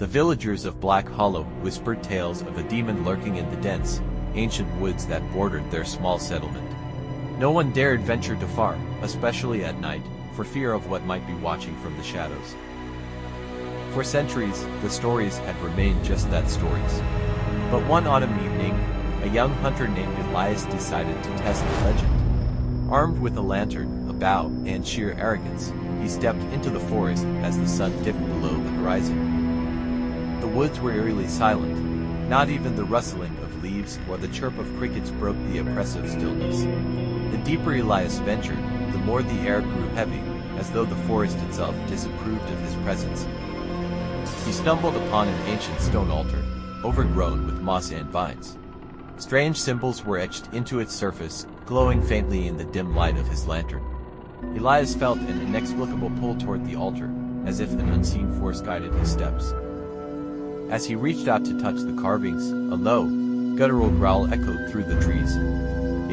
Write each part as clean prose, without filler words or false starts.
The villagers of Black Hollow whispered tales of a demon lurking in the dense, ancient woods that bordered their small settlement. No one dared venture too far, especially at night, for fear of what might be watching from the shadows. For centuries, the stories had remained just that, stories. But one autumn evening, a young hunter named Elias decided to test the legend. Armed with a lantern, a bow, and sheer arrogance, he stepped into the forest as the sun dipped below the horizon. The woods were eerily silent. Not even the rustling of leaves or the chirp of crickets broke the oppressive stillness. The deeper Elias ventured, the more the air grew heavy, as though the forest itself disapproved of his presence. He stumbled upon an ancient stone altar, overgrown with moss and vines. Strange symbols were etched into its surface, glowing faintly in the dim light of his lantern. Elias felt an inexplicable pull toward the altar, as if an unseen force guided his steps. As he reached out to touch the carvings, a low, guttural growl echoed through the trees.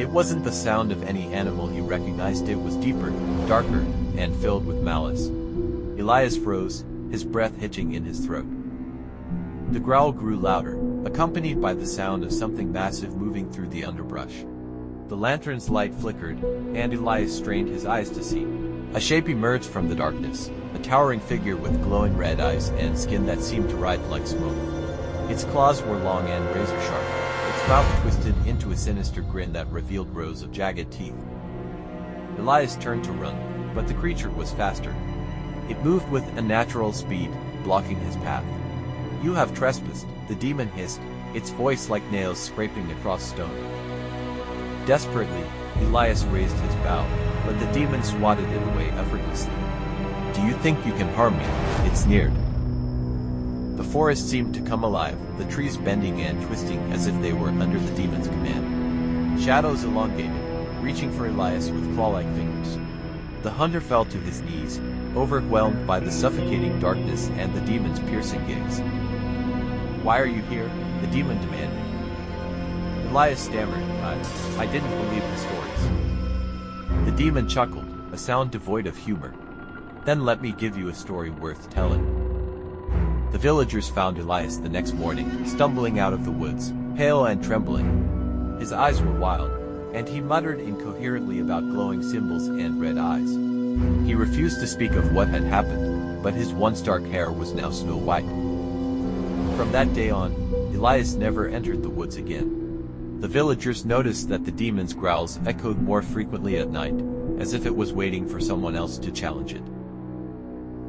It wasn't the sound of any animal he recognized. It was deeper, darker, and filled with malice. Elias froze, his breath hitching in his throat. The growl grew louder, accompanied by the sound of something massive moving through the underbrush. The lantern's light flickered, and Elias strained his eyes to see. A shape emerged from the darkness, a towering figure with glowing red eyes and skin that seemed to writhe like smoke. Its claws were long and razor-sharp, its mouth twisted into a sinister grin that revealed rows of jagged teeth. Elias turned to run, but the creature was faster. It moved with unnatural speed, blocking his path. "You have trespassed," the demon hissed, its voice like nails scraping across stone. Desperately, Elias raised his bow, but the demon swatted it away effortlessly. "Do you think you can harm me?" it sneered. The forest seemed to come alive, the trees bending and twisting as if they were under the demon's command. Shadows elongated, reaching for Elias with claw-like fingers. The hunter fell to his knees, overwhelmed by the suffocating darkness and the demon's piercing gaze. "Why are you here?" the demon demanded. Elias stammered, I didn't believe the stories." The demon chuckled, a sound devoid of humor. "Then let me give you a story worth telling." The villagers found Elias the next morning, stumbling out of the woods, pale and trembling. His eyes were wild, and he muttered incoherently about glowing symbols and red eyes. He refused to speak of what had happened, but his once dark hair was now snow white. From that day on, Elias never entered the woods again. The villagers noticed that the demon's growls echoed more frequently at night, as if it was waiting for someone else to challenge it.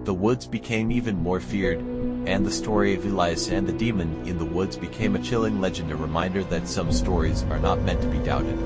The woods became even more feared, and the story of Elias and the demon in the woods became a chilling legend, a reminder that some stories are not meant to be doubted.